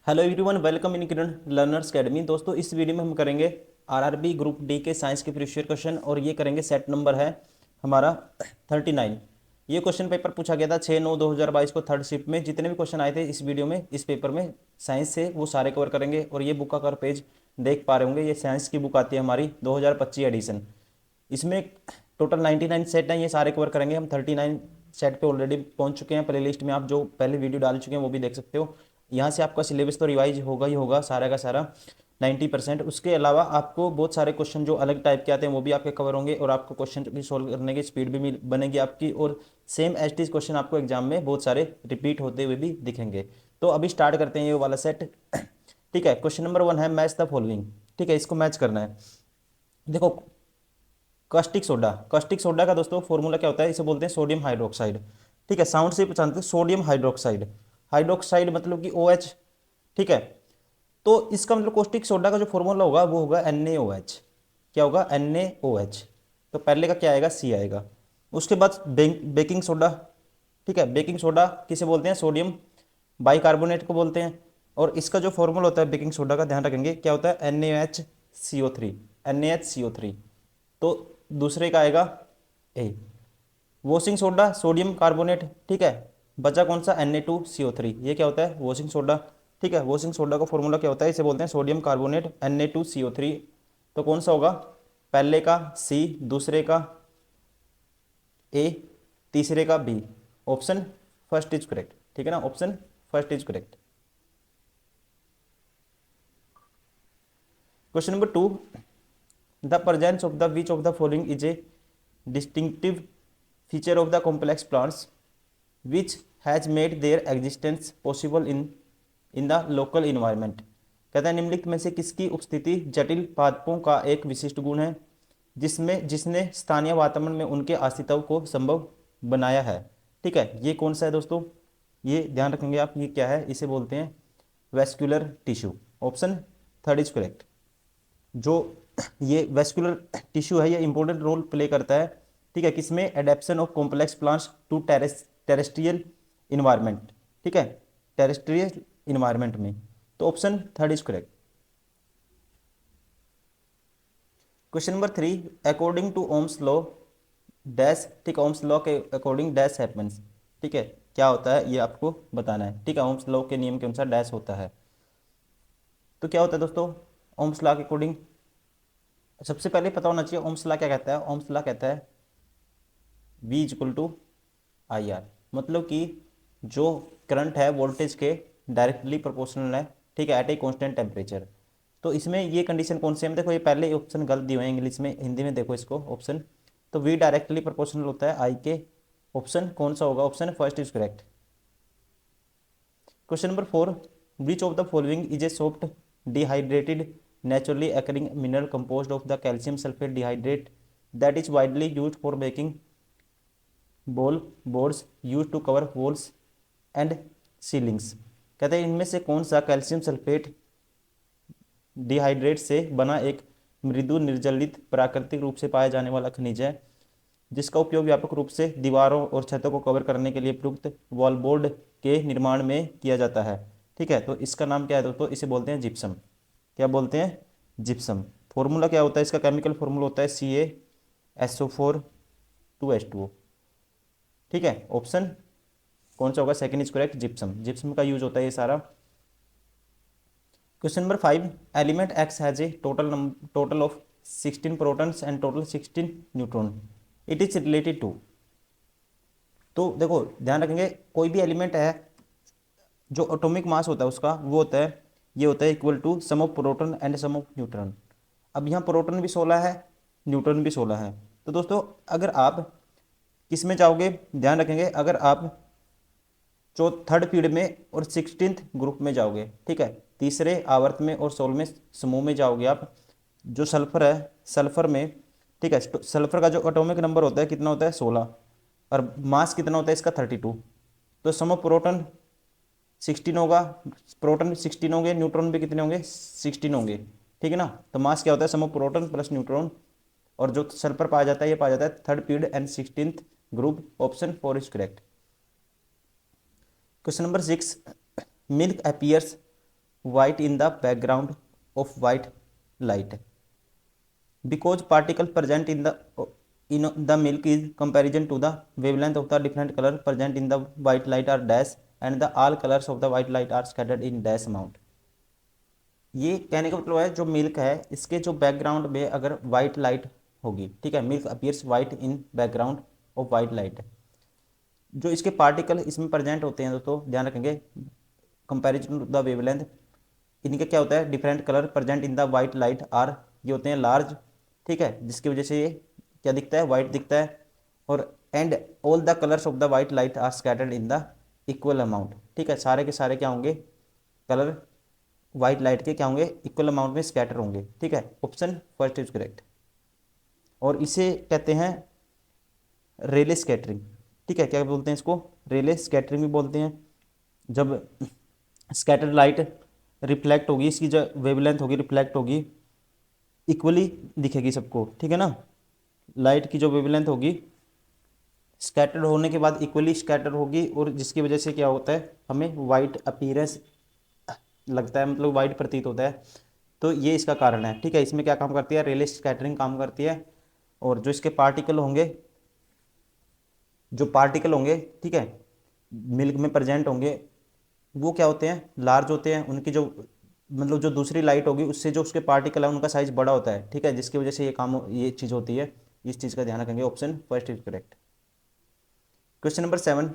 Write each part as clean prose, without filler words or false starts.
Hello everyone, welcome in Kiran learners academy. दोस्तों, इस video में हम करेंगे आरआरबी ग्रुप डी के साइंस के प्रीवियस ईयर क्वेश्चन और ये करेंगे सेट नंबर है हमारा 39। ये क्वेश्चन पेपर पूछा गया था 6/9/2022 को थर्ड शिफ्ट में। जितने भी क्वेश्चन आए थे इस वीडियो में, इस पेपर में साइंस से, वो सारे कवर करेंगे। और ये बुक का कवर पेज देख पा रहे होंगे, ये साइंस की बुक आती है हमारी 2025 एडिशन। इसमें टोटल 99 सेट हैं, ये सारे कवर करेंगे हम। 39 सेट पे ऑलरेडी पहुंच चुके हैं। प्ले लिस्ट में आप जो पहले वीडियो डाल चुके हैं वो भी देख सकते हो। यहाँ से आपका सिलेबस तो रिवाइज होगा ही होगा सारा का सारा 90%। उसके अलावा आपको बहुत सारे क्वेश्चन जो अलग टाइप के आते हैं वो भी आपके कवर होंगे और आपको क्वेश्चन की सोल्व करने की स्पीड भी बनेगी आपकी। और सेम एज टीज क्वेश्चन आपको एग्जाम में बहुत सारे रिपीट होते हुए भी दिखेंगे। तो अभी स्टार्ट करते हैं ये वाला सेट। ठीक है, क्वेश्चन नंबर 1 है मैच द फॉलोइंग। ठीक है, इसको मैच करना है। देखो, कास्टिक सोडा का दोस्तों फॉर्मूला क्या होता है, इसे बोलते हैं सोडियम हाइड्रोक्साइड। ठीक है, साउंड से ही पहचानते हैं सोडियम हाइड्रोक्साइड। हाइड्रोक्साइड मतलब कि OH। ठीक है, तो इसका मतलब कॉस्टिक सोडा का जो फॉर्मूला होगा वो होगा NaOH। क्या होगा? NaOH। तो पहले का क्या आएगा? C आएगा। उसके बाद बेकिंग सोडा। ठीक है, बेकिंग सोडा किसे बोलते हैं? सोडियम बाइकार्बोनेट को बोलते हैं। और इसका जो फॉर्मूला होता है बेकिंग सोडा का, ध्यान रखेंगे क्या होता है? NaHCO3। NaHCO3। तो दूसरे का आएगा A. Washing soda sodium carbonate. ठीक है, बचा कौन सा? Na2CO3। ये क्या होता है? Washing soda. ठीक है, वॉशिंग सोडा का फॉर्मूला क्या होता है? इसे बोलते हैं सोडियम कार्बोनेट Na2CO3। तो कौन सा होगा? पहले का C, दूसरे का A, तीसरे का B। Option first is correct. ठीक है ना, option first is correct. Question number 2, the presence of the which of the following is a distinctive feature of the complex plants which has made their existence possible in the local environment। कहता है निम्नलिखित में से किसकी उपस्थिति जटिल पादपों का एक विशिष्ट गुण है जिसने स्थानीय वातावरण में उनके अस्तित्व को संभव बनाया है। ठीक है, ये कौन सा है दोस्तों? ये ध्यान रखेंगे आप, ये क्या है? इसे बोलते हैं vascular tissue. Option third is correct. जो ये वेस्कुलर टिश्यू है ये इंपॉर्टेंट रोल प्ले करता है। ठीक है, किसमें? Adaptation of complex plants to terrestrial environment. ठीक है, टेरेस्ट्रियल इन्वायरमेंट में। तो option third is correct. Question number 3, according to Ohm's law dash. ठीक है, ओम्स लॉ के अकॉर्डिंग डैश हैपन्स। ठीक है, क्या होता है ये आपको बताना है। ठीक है, ओम्स लॉ के नियम के अनुसार डैश होता है। तो क्या होता है दोस्तों ओम्स लॉ के अकॉर्डिंग? सबसे पहले पता होना चाहिए ओम्स लॉ क्या कहता है। ओम्स लॉ कहता है V=IR। मतलब कि जो करंट है वोल्टेज के डायरेक्टली प्रोपोर्शनल है। ठीक है, एट ए कांस्टेंट टेम्परेचर। तो इसमें ये कंडीशन कौन सी है? देखो, ये पहले ऑप्शन गलत दिए हुए हैं इंग्लिश में, हिंदी में देखो इसको ऑप्शन। तो V डायरेक्टली प्रोपोर्शनल होता है I के। ऑप्शन कौन सा होगा? Option first is correct. Question number 4, which of the following is a soft dehydrated naturally occurring mineral composed of the calcium sulphate dihydrate that is widely used for making wall boards use to cover walls and ceilings. कहते हैं इनमें से कौन सा calcium sulphate dehydrate से बना एक मृदु निर्जलित प्राकृतिक रूप से पाया जाने वाला खनिज है जिसका उपयोग व्यापक रूप से दीवारों और छतों को कवर करने के लिए प्रयुक्त वॉल बोर्ड के निर्माण में किया जाता है। ठीक है, तो इसका नाम क्या है दोस्तों? इसे बोलते हैं जिप्सम। क्या बोलते हैं? जिप्सम। फॉर्मूला क्या होता है इसका? केमिकल फॉर्मूला होता है CaSO4 2H2O। ठीक है, ऑप्शन कौन सा होगा? Second is correct, gypsum. Gypsum का यूज होता है ये सारा। Question number 5, element X has a total of 16 protons and total 16 neutron. It is related to. तो देखो ध्यान रखेंगे, कोई भी एलिमेंट है जो एटॉमिक मास होता है उसका वो होता है, ये होता है equal to sum of proton and sum of neutron. अब यहाँ प्रोटॉन भी 16 है, न्यूट्रॉन भी 16 है। तो दोस्तों अगर आप किस में जाओगे, ध्यान रखेंगे, अगर आप जो थर्ड पीरियड में और 16th ग्रुप में जाओगे, ठीक है, तीसरे आवर्त में और 16वें समूह में जाओगे आप, जो सल्फर है, सल्फर में, ठीक है, सल्फर का जो एटॉमिक नंबर होता है कितना होता है? 16। और मास कितना होता है इसका? 32। तो सम ऑफ प्रोटॉन 16 होगा, प्रोटॉन 16 होंगे, न्यूट्रॉन भी कितने होंगे? 16 होंगे। ठीक है ना, तो मास क्या होता है? सम ऑफ प्रोटॉन प्लस न्यूट्रॉन। और जो सल्फर पाया जाता है ये पाया जाता है third period and 16th group. Option 4 is correct. Question number 6, milk appears white in the background of white light because particle present in the milk is comparison to the wavelength of the different color present in the white light are dash and the all colors of the white light are scattered in dash amount। ये कहने का मतलब है जो milk है इसके जो background में अगर वाइट लाइट होगी, ठीक है, milk appears white in background of white light, जो इसके पार्टिकल इसमें प्रेजेंट होते हैं दोस्तों ध्यान रखेंगे कंपैरिजन टू द वेवलेंथ, इनके क्या होता है different colour present in the white light are, ये होते हैं लार्ज, ठीक है, जिसकी वजह से ये क्या दिखता है वाइट दिखता है, और and all the colours of the white light are scattered in the equal amount, ठीक है, सारे के सारे क्या होंगे कलर वाइट लाइट के क्या होंगे इक्वल अमाउंट में स्कैटर होंगे, ठीक है, ऑप्शन फर्स्ट इज करेक्ट। और इसे कहते हैं रेले स्कैटरिंग, ठीक है, क्या बोलते हैं इसको रेले स्कैटरिंग भी बोलते हैं। जब स्कैटर्ड लाइट रिफ्लेक्ट होगी, इसकी जो वेवलेंथ होगी रिफ्लेक्ट होगी इक्वली दिखेगी सबको, ठीक है ना, लाइट की जो वेवलेंथ होगी स्कैटर्ड होने के बाद इक्वली स्कैटर होगी, और जिसकी वजह से क्या होता है हमें वाइट अपीयरेंस लगता है, मतलब वाइट प्रतीत होता है, तो ये इसका कारण है, ठीक है। इसमें क्या काम करती है रेले स्कैटरिंग काम करती है, और जो इसके पार्टिकल होंगे ठीक है मिल्क में प्रेजेंट होंगे वो क्या होते हैं लार्ज होते हैं, उनकी जो मतलब जो दूसरी लाइट होगी उससे जो उसके पार्टिकल है उनका साइज बड़ा होता है, ठीक है, जिसकी वजह से ये चीज़ होती है, इस चीज़ का ध्यान रखेंगे, option first is correct. Question number 7,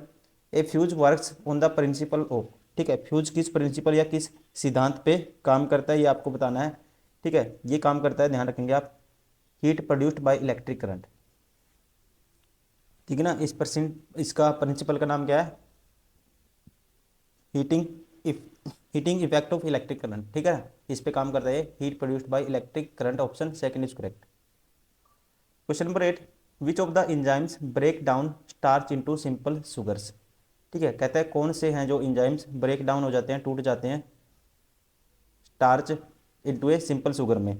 A fuse works on the principle of, ठीक है, फ्यूज किस प्रिंसिपल या किस सिद्धांत पे काम करता है ये आपको बताना है, ठीक है, ये काम करता है ध्यान रखेंगे आप heat produced by electric current, ठीक है ना, इसका प्रिंसिपल का नाम क्या है heating effect of electric current, ठीक है, इस पे काम करता है heat produced by electric current, option second is correct. Question number 8, which of the enzymes break down starch into simple sugars, ठीक है, कहता है कौन से हैं जो एंजाइम्स ब्रेक डाउन हो जाते हैं टूट जाते हैं starch into a simple sugar में,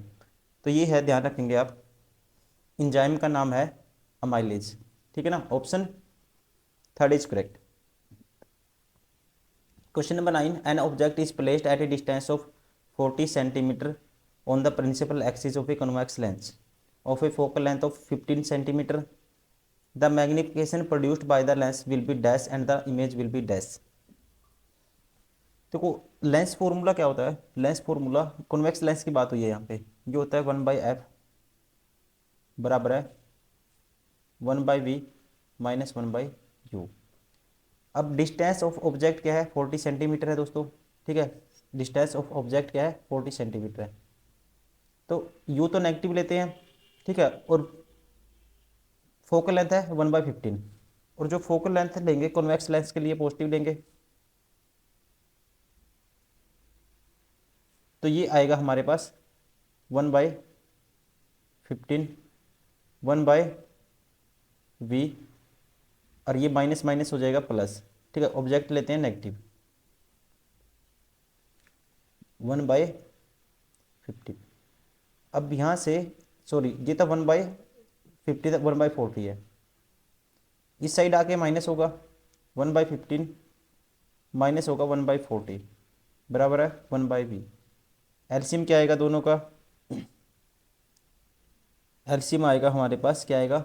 तो ये है ध्यान रखेंगे आप एंजाइम का नाम है अमाइलेज, ठीक है ना, option third is correct. Question number 9, an object is placed at a distance of 40 centimetre on the principal axis of a convex lens of a focal length of 15 centimetre, the magnification produced by the lens will be dash and the image will be dash. देखो lens formula क्या होता है, lens formula convex lens की बात हुई है यहाँ पे, ये होता है 1/f बराबर है 1/v माइनस 1/u। अब डिस्टेंस ऑफ ऑब्जेक्ट क्या है 40 सेंटीमीटर है दोस्तों, ठीक है, डिस्टेंस ऑफ ऑब्जेक्ट क्या है 40 सेंटीमीटर है, तो u तो नेगेटिव लेते हैं, ठीक है, और फोकल लेंथ है 1/15, और जो फोकल लेंथ लेंगे कॉन्वेक्स लेंस के लिए पॉजिटिव लेंगे, तो ये आएगा हमारे पास 1/15 1/v, और ये माइनस माइनस हो जाएगा प्लस, ठीक है, ऑब्जेक्ट लेते हैं नेगेटिव 1/50। अब यहाँ से सॉरी ये था 1/50 1/40 है, इस साइड आके माइनस होगा 1/15 माइनस होगा 1/40 बराबर है 1/v। एलसीएम क्या आएगा दोनों का, एलसीएम आएगा हमारे पास क्या आएगा,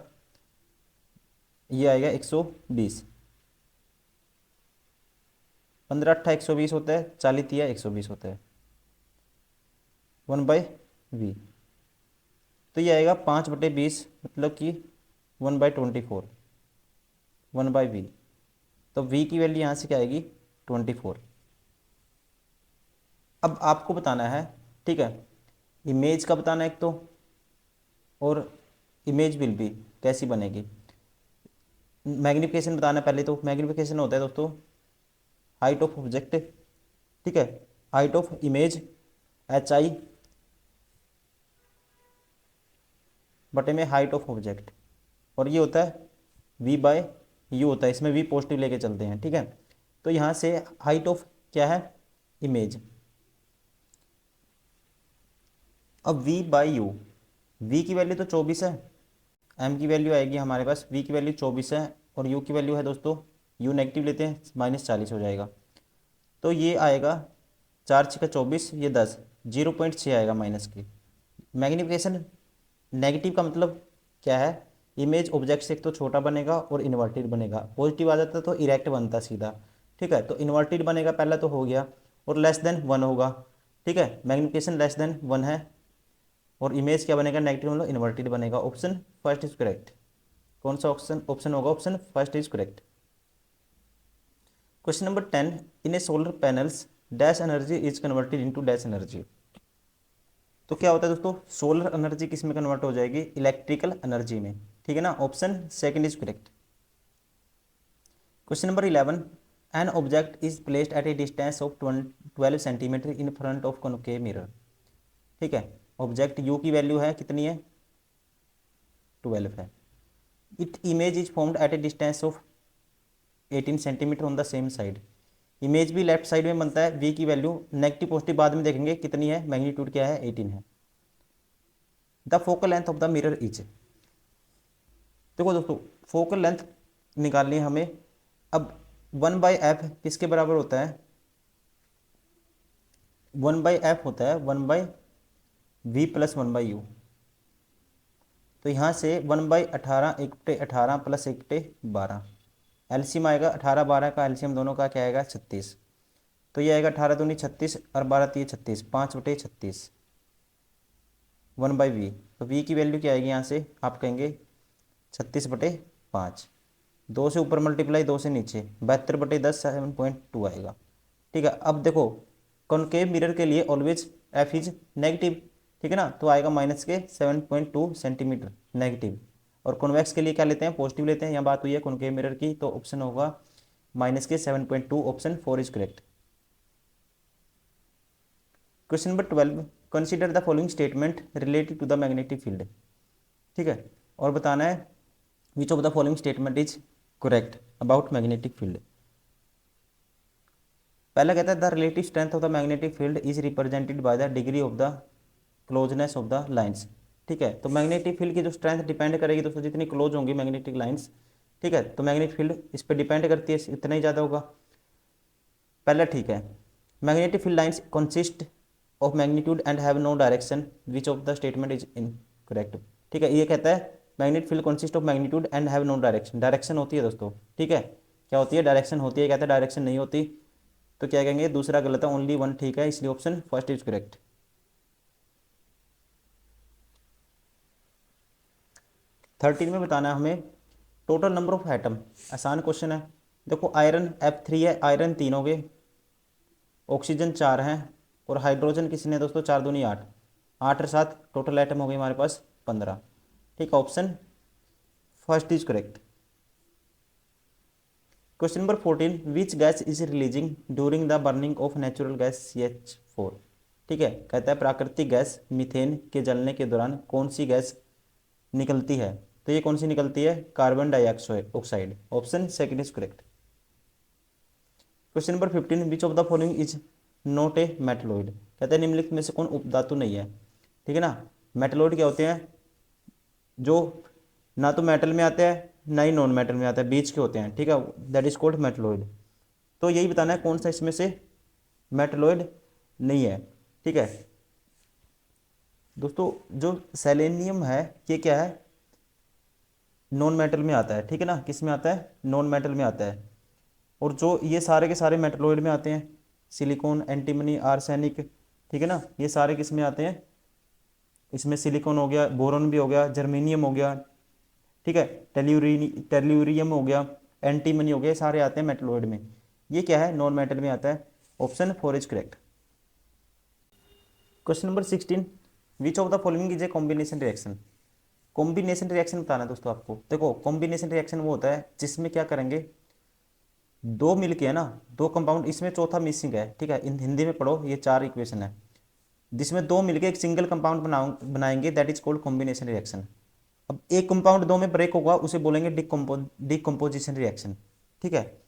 ये आएगा 120, 15 8 120 होता है, 40 3 120 होता है 1/v, तो ये आएगा 5/20 मतलब कि 1/24 1/v, तो v की वैल्यू यहाँ से क्या आएगी 24। अब आपको बताना है, ठीक है, इमेज का बताना है एक तो, और इमेज विल बी कैसी बनेगी, मैग्निफिकेशन बताना है पहले, तो मैग्निफिकेशन होता है दोस्तों हाइट ऑफ ऑब्जेक्ट, ठीक है, हाइट ऑफ इमेज HI बटे में हाइट ऑफ ऑब्जेक्ट, और ये होता है v/u होता है, इसमें v पॉजिटिव लेके चलते हैं, ठीक है, तो यहाँ से हाइट ऑफ क्या है इमेज, अब v/u, v की वैल्यू तो 24 है, m की वैल्यू आएगी हमारे पास, v की वैल्यू 24 है और u की वैल्यू है दोस्तों u नेगेटिव लेते हैं -40 हो जाएगा, तो ये आएगा 4×6 = 24, ये 10, 0.6 आएगा माइनस के। मैग्निफिकेशन नेगेटिव का मतलब क्या है, इमेज ऑब्जेक्ट से एक तो छोटा बनेगा और इन्वर्टेड बनेगा। पॉजिटिव आ जाता तो इरेक्ट बनता सीधा, ठीक है। तो इन्वर्टेड बनेगा पहला तो हो गया, और लेस देन 1 होगा, ठीक है। मैग्निफिकेशन लेस देन 1 है, और इमेज क्या बनेगा, नेगेटिव मतलब इन्वर्टेड बनेगा। Option first is correct. कौन सा ऑप्शन ऑप्शन होगा, option first is correct. Question number 10, in A solar panels dash energy is converted into dash energy. तो क्या होता है दोस्तों, सोलर एनर्जी किस में कन्वर्ट हो जाएगी, इलेक्ट्रिकल एनर्जी में, ठीक है ना। Option second is correct. Question number 11, N object is placed at a distance of 12 centimetre in front of concave mirror, ठीक है। ऑब्जेक्ट यू की वैल्यू है कितनी है, 12 है। It image is formed at a distance of 18 centimetre on the same side. Image भी left side में बनता है, वी की वैल्यू नेगेटिव पॉजिटिव बाद में देखेंगे कितनी है, मैग्नीट्यूड क्या है, 18 है। The focal length of the mirror is, देखो दोस्तों फोकल लेंथ निकालनी है हमें। अब 1/f किसके बराबर होता है, 1/f होता है 1/v + 1/u। तो यहाँ से 1/18 1/18 + 1/12, एलसीएम आएगा 18 12 का, एलसीएम दोनों का क्या आएगा, 36। तो ये आएगा 18 दूनी 36 और 12 3 36, 5/36 1/v। तो v की वैल्यू क्या आएगी यहाँ से, आप कहेंगे 36/5, 2 से ऊपर मल्टीप्लाई 2 से नीचे 72/10 7.2 आएगा, ठीक है। अब देखो कॉनकेव मिरर के लिए ऑलवेज एफ इज नेगेटिव, ठीक है ना, तो आएगा माइनस के 7.2 सेंटीमीटर नेगेटिव। और कॉन्वेक्स के लिए क्या लेते हैं, पॉजिटिव लेते हैं। यहाँ बात हुई है कॉनकेव मिरर की, तो ऑप्शन होगा माइनस के 7.2, option 4 is correct. Question number 12, consider the following statement related to the magnetic field, ठीक है। और बताना है which of the following statement is correct about magnetic field. पहला कहता है the relative strength of the magnetic field is represented by the degree of the closeness of the lines, ठीक है। तो मैग्नेटिक फील्ड की जो स्ट्रेंथ डिपेंड करेगी दोस्तों, जितनी क्लोज होंगी मैग्नेटिक लाइन्स, ठीक है, तो मैग्नेटिक फील्ड इस पर डिपेंड करती है, इतना ही ज़्यादा होगा। पहला ठीक है, magnetic field lines consist of magnitude and have no direction, which of the statement is incorrect, ठीक है। ये कहता है magnetic field consist of magnitude and have no direction, direction होती है दोस्तों, ठीक है। क्या होती है, डायरेक्शन होती है, कहता है डायरेक्शन नहीं होती। तो क्या कहेंगे, दूसरा गलत है, ओनली 1 ठीक है, इसलिए ऑप्शन फर्स्ट इज करेक्ट। 13 में बताना है हमें टोटल नंबर ऑफ एटम, आसान क्वेश्चन है। देखो आयरन F3 है, आयरन 3 हो गए, ऑक्सीजन 4 हैं, और हाइड्रोजन किसने दोस्तों, 4 दूनी 8, 8 और 7 टोटल एटम हो गए हमारे पास 15, ठीक है। Option first is correct. Question number 14, which gas is releasing during the burning of natural gas CH4, ठीक है। कहता है प्राकृतिक गैस मीथेन के जलने के दौरान कौन सी गैस निकलती है, तो ये कौन सी निकलती है, carbon dioxide, option second is correct. Question number 15, which of the following is not a metalloid, कहते हैं निम्नलिखित में से कौन उपधातु नहीं है, ठीक है ना। मेटलॉइड क्या होते हैं, जो ना तो मेटल में आते हैं ना ही नॉन मेटल में आते हैं, बीच के होते हैं, ठीक है, दैट इज कॉल्ड मेटलॉइड। तो यही बताना है कौन सा इसमें से मेटलॉइड नहीं है, ठीक है। दोस्तों जो सेलेनियम है ये क्या है, नॉन मेटल में आता है, ठीक है ना, किस में आता है, नॉन मेटल में आता है। और जो ये सारे के सारे मेटलॉइड में आते हैं, सिलिकॉन, एंटीमनी, आर्सेनिक, ठीक है ना, ये सारे किस में आते हैं, इसमें सिलिकॉन हो गया, बोरॉन भी हो गया, जर्मेनियम हो गया, ठीक है, टेल्यूरियम हो गया, एंटीमनी हो गया, ये सारे आते हैं मेटलॉइड में। ये क्या है, नॉन मेटल में आता है, option 4 is correct. Question number 16, which of the following is a combination reaction. Combination reaction बताना है दोस्तों आपको। देखो कॉम्बिनेशन रिएक्शन वो होता है जिसमें क्या करेंगे, दो मिलके है ना, दो कंपाउंड, इसमें चौथा मिसिंग है, ठीक है, हिंदी में पढ़ो, ये 4 इक्वेशन है, जिसमें दो मिलके एक सिंगल कंपाउंड बनाएंगे, that is called combination reaction. अब एक कंपाउंड दो में ब्रेक होगा उसे बोलेंगे डिकम्पोजिशन रिएक्शन, ठीक है।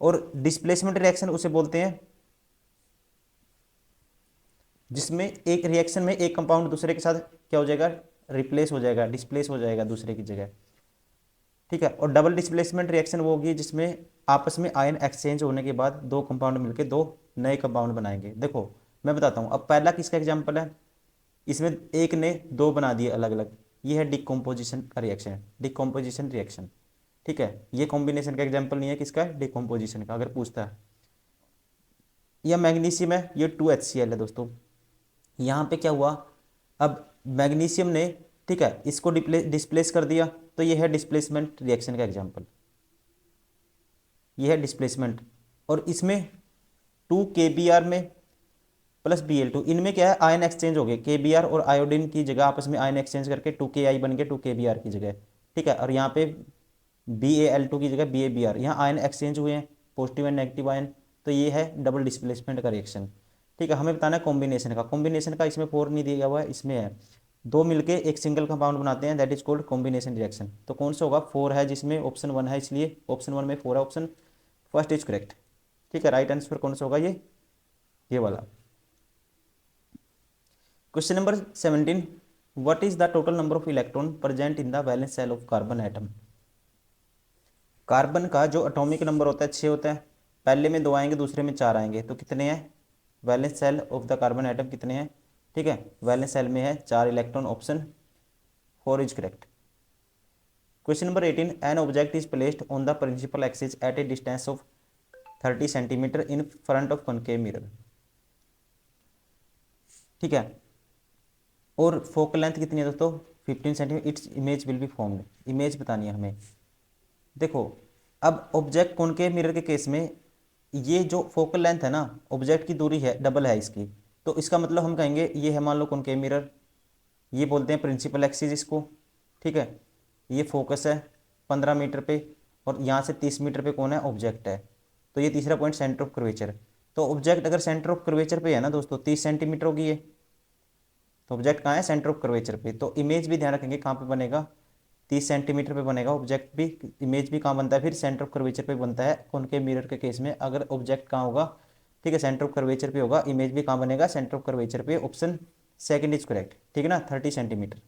और डिस्प्लेसमेंट रिएक्शन उसे बोलते हैं जिसमें एक रिएक्शन में एक कंपाउंड दूसरे के साथ क्या हो जाएगा, रिप्लेस हो जाएगा, डिस्प्लेस हो जाएगा दूसरे की जगह, ठीक है। और डबल डिस्प्लेसमेंट रिएक्शन वो होगी जिसमें आपस में आयन एक्सचेंज होने के बाद दो कंपाउंड मिलकर दो नए कंपाउंड बनाएंगे। देखो मैं बताता हूँ, अब पहला किसका एग्जाम्पल है, इसमें एक ने दो बना दिए अलग अलग, ये है डिकम्पोजिशन का रिएक्शन, डिकम्पोजिशन रिएक्शन। ठीक है, ये कॉम्बिनेशन का एग्जाम्पल नहीं है, किसका, डिकम्पोजिशन का, अगर पूछता है। यह मैग्नीशियम है, ये 2HCl है दोस्तों। यहाँ पे क्या हुआ, अब मैग्नीशियम ने, ठीक है, इसको डिस्प्लेस कर दिया, तो ये है डिस्प्लेसमेंट रिएक्शन का एग्जाम्पल, ये है डिस्प्लेसमेंट। और इसमें 2 KBr में प्लस Bl2, इनमें क्या है, आयन एक्सचेंज हो गए, KBr और आयोडीन की जगह आपस में आयन एक्सचेंज करके 2Ki बन गए 2KBr की जगह। ठीक है, और यहाँ पे Bal2 की जगह BaBr, यहाँ आयन एक्सचेंज हुए हैं, पॉजिटिव एंड नेगेटिव आयन, तो ये है डबल डिस्प्लेसमेंट का रिएक्शन। ठीक है, हमें बताना है कॉम्बिनेशन का, कॉम्बिनेशन का इसमें 4 नहीं दिया हुआ है, इसमें है, दो मिलके एक सिंगल कंपाउंड बनाते हैं, that is called combination reaction. तो कौन सा होगा, 4 है, जिसमें ऑप्शन 1 है, इसलिए ऑप्शन 1 में 4 है, ऑप्शन फर्स्ट इज करेक्ट। ठीक है, राइट आंसर कौन सा होगा, ये वाला। Question number 17, what is the total number of electron present in the valence shell of carbon atom. Carbon का जो एटॉमिक नंबर होता है 6 होता है, पहले में 2 आएंगे, दूसरे में 4 आएंगे, तो कितने हैं, valence shell of the carbon atom कितने हैं। ठीक है, वैलेंस शेल में है 4 electron, option 4 is correct. Question number 18, an object is placed on the principal axis at a distance of 30 centimetre in front of concave mirror. ठीक है, और focal length कितनी है दोस्तों, 15 centimetre, its image will be formed, image बतानी है हमें। देखो, अब ऑब्जेक्ट कॉनकेव मिरर के केस में ये जो फोकल लेंथ है ना, ऑब्जेक्ट की दूरी है, डबल है इसकी, तो इसका मतलब हम कहेंगे ये है, मान लो कॉनकेव मिरर, ये बोलते हैं प्रिंसिपल एक्सिस इसको। ठीक है, ये फोकस है 15 मीटर पे, और यहाँ से 30 मीटर पे कौन है, ऑब्जेक्ट है, तो ये तीसरा पॉइंट सेंटर ऑफ कर्वेचर। तो ऑब्जेक्ट अगर सेंटर ऑफ कर्वेचर पे है ना दोस्तों, 30 सेंटीमीटर होगी ये, तो ऑब्जेक्ट कहाँ है, सेंटर ऑफ कर्वेचर पे, तो इमेज भी ध्यान रखेंगे कहाँ पे बनेगा, 30 सेंटीमीटर पे बनेगा ऑब्जेक्ट भी, इमेज भी कहाँ बनता है, फिर सेंटर ऑफ कर्वेचर पे बनता है कॉनकेव मिरर के केस में, अगर ऑब्जेक्ट कहाँ होगा, ठीक है, सेंटर ऑफ कर्वेचर पे होगा, इमेज भी कहाँ बनेगा, सेंटर ऑफ कर्वेचर पे, ऑप्शन सेकंड इज करेक्ट। ठीक है ना, 30 centimetre.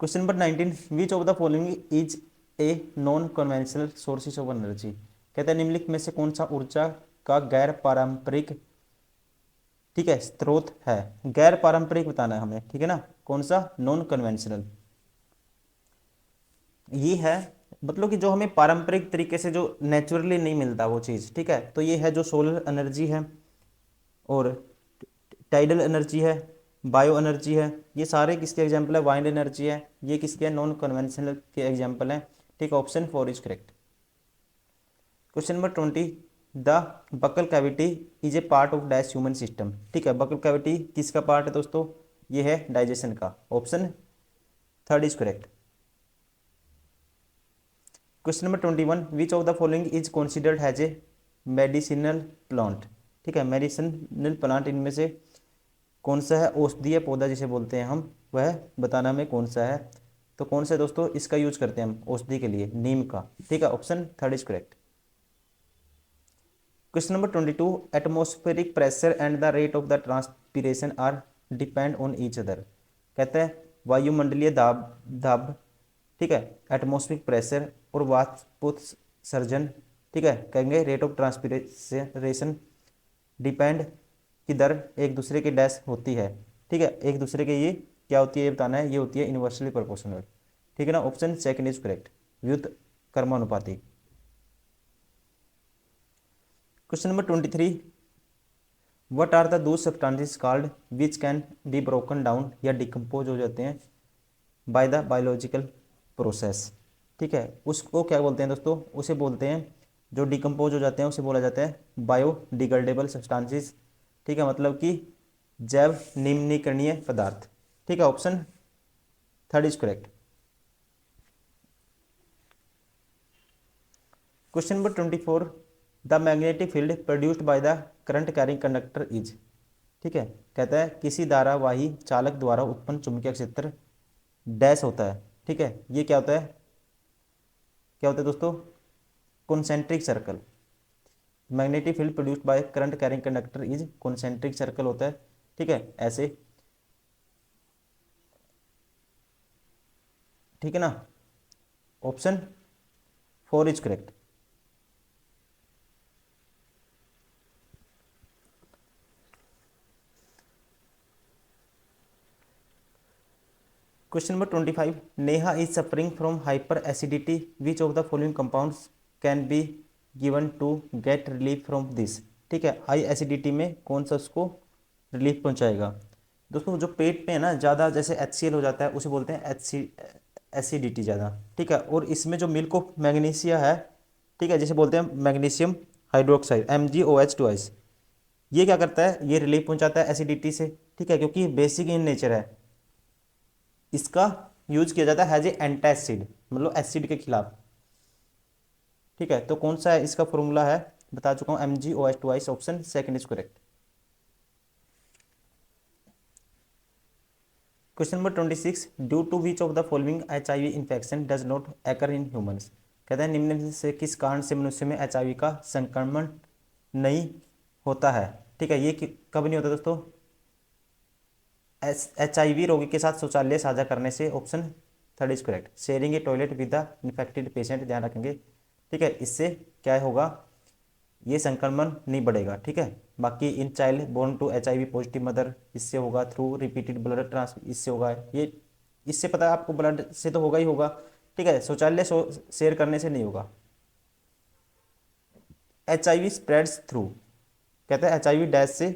Question number 19, which of the following is a non conventional sources of energy. कहते हैं निम्नलिखित में से कौन सा ऊर्जा का गैर पारंपरिक, ठीक है, स्रोत है, गैर पारंपरिक बताना है हमें। ठीक है ना, कौन सा, नॉन कन्वेंशनल, ये है, मतलब कि जो हमें पारंपरिक तरीके से जो नेचुरली नहीं मिलता वो चीज़। ठीक है, तो ये है जो सोलर एनर्जी है, और टाइडल एनर्जी है, बायो एनर्जी है, ये सारे किसके एग्जाम्पल है, वाइंड एनर्जी है, ये किसके हैं, नॉन कन्वेंशनल के एग्जाम्पल हैं। ठीक है, option 4 is correct. Question number 20, the buccal cavity is a part of dash human system. ठीक है, बकल कैविटी किसका पार्ट है दोस्तों, ये है डाइजेशन का, option 3 is correct. Question number 21, which of the following is considered has a medicinal plant. ठीक है, मेडिसिनल प्लांट इनमें से कौन सा है, औषधीय पौधा जिसे बोलते हैं हम, वह बताना हमें कौन सा है। तो कौन सा है दोस्तों, इसका यूज करते हैं हम औषधि के लिए, नीम का। ठीक है, option 3 is correct. Question number 22, atmospheric pressure and the rate of the transpiration are depend on each other. कहते हैं वायुमंडलीय दाब दाब, ठीक है, एटमॉस्फेरिक प्रेशर और वाष्पोत्सर्जन, ठीक है, कहेंगे रेट ऑफ ट्रांसपीरेशन, डिपेंड की दर एक दूसरे के डैश होती है। ठीक है, एक दूसरे के ये क्या होती है, ये बताना है, ये होती है इन्वर्सली प्रोपोर्शनल। ठीक है ना, ऑप्शन सेकंड इज करेक्ट, व्युत्क्रमानुपाती। Question number 23, what are the दो substances called which can be broken down या डिकम्पोज हो जाते हैं बाय द बायोलॉजिकल प्रोसेस। ठीक है, उसको क्या बोलते हैं दोस्तों, उसे बोलते हैं, जो डिकम्पोज हो जाते हैं उसे बोला जाता है बायोडिग्रेडेबल सब्सटेंसेस। ठीक है, मतलब कि जैव निम्नीकरणीय पदार्थ। ठीक है, option 3 is correct. Question number 24, the magnetic field produced by the current carrying conductor is. ठीक है, कहता है किसी धारावाही चालक द्वारा उत्पन्न चुंबकीय क्षेत्र डैश होता है। ठीक है, ये क्या होता है, क्या होता है दोस्तों, concentric circle. Magnetic field produced by current carrying conductor is concentric circle होता है। ठीक है, ऐसे, ठीक है ना, option 4 is correct. Question number 25, Neha is suffering from hyper acidity, which of the following compounds can be given to get relief from this. ठीक है, हाई एसिडिटी में कौन सा उसको रिलीफ पहुंचाएगा। दोस्तों जो पेट पे है ना ज़्यादा, जैसे HCl हो जाता है, उसे बोलते हैं एसिडिटी ज़्यादा। ठीक है, और इसमें जो मिल्क ऑफ मैग्नीशिया है, ठीक है, जिसे बोलते हैं मैग्नीशियम हाइड्रोक्साइड MgOH2, ये क्या करता है, ये रिलीफ पहुंचाता है एसिडिटी से। ठीक है, क्योंकि बेसिक इन नेचर है, इसका यूज किया जाता है एज ए एंटासिड, मतलब एसिड के खिलाफ। ठीक है, तो कौन सा है इसका फॉर्मूला है, बता चुका हूं, MgOH2, option second is correct. Question number 26, due to which of the following HIV infection does not occur in humans. कहते हैं निम्न में से किस कारण से मनुष्य में HIV का संक्रमण नहीं होता है। ठीक है, ये कब नहीं होता दोस्तों, HIV रोगी के साथ शौचालय साझा करने से, option third is correct. Sharing A toilet with the infected patient, ध्यान रखेंगे। ठीक है, इससे क्या होगा, ये संक्रमण नहीं बढ़ेगा। ठीक है, बाकी in child born to HIV positive mother, इससे होगा थ्रू रिपीटेड ब्लड ट्रांस, इससे होगा ये, इससे पता है आपको, ब्लड से तो होगा ही होगा। ठीक है, शौचालय शेयर करने से नहीं होगा। HIV स्प्रेड्स थ्रू, कहते हैं HIV डैश से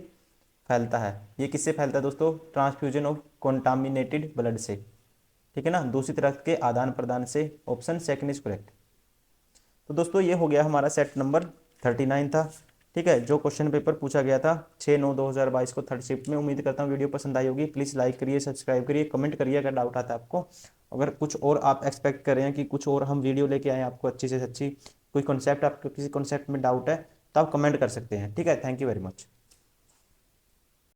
फैलता है। ये किससे फैलता है दोस्तों, ट्रांसफ्यूजन ऑफ कॉन्टामिनेटेड ब्लड से। ठीक है ना, दूषित रक्त के आदान प्रदान से, ऑप्शन सेकंड इज करेक्ट। तो दोस्तों ये हो गया हमारा सेट नंबर 39 था। ठीक है, जो क्वेश्चन पेपर पूछा गया था 6/9/2022 को थर्ड शिफ्ट में। उम्मीद करता हूँ वीडियो पसंद आई होगी। प्लीज़ लाइक करिए, सब्सक्राइब करिए, कमेंट करिए अगर डाउट आता है आपको। अगर कुछ और आप एक्सपेक्ट कर रहे हैं कि कुछ और हम वीडियो लेके आए आपको अच्छी से अच्छी, कोई कॉन्सेप्ट, आपको किसी कॉन्सेप्ट में डाउट है तो आप कमेंट कर सकते हैं। ठीक है, थैंक यू वेरी मच।